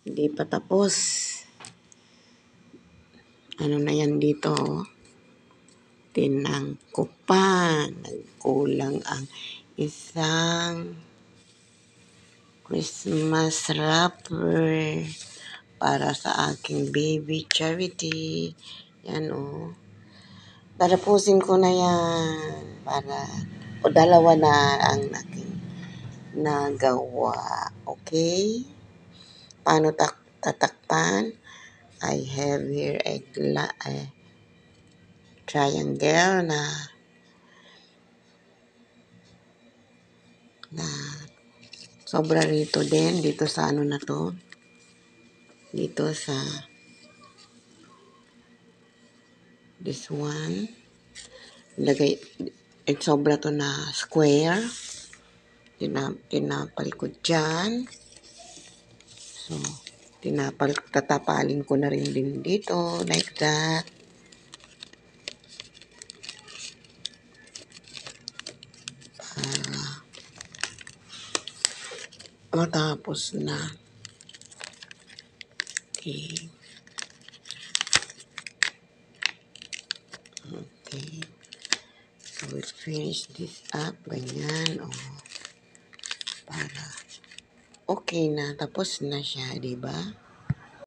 Hindi pa tapos. Ano na yan dito? Tinangko pa. Nagkulang ang isang Christmas wrapper para sa aking baby Charity. Yan o. Tatapusin ko na yan. Dalawa na ang aking nagawa. Okay? Paano tatakpan? I have here a triangle na sobra rito din. Dito sa ano na to. Dito sa this one. Lagay, sobra to na square. Tinapalikod dyan. So, tatapalin ko na rin din dito. Like that. Matapos na. Okay. Okay. So, we'll finish this up. Ganyan. Para okay na. Tapos na siya, diba?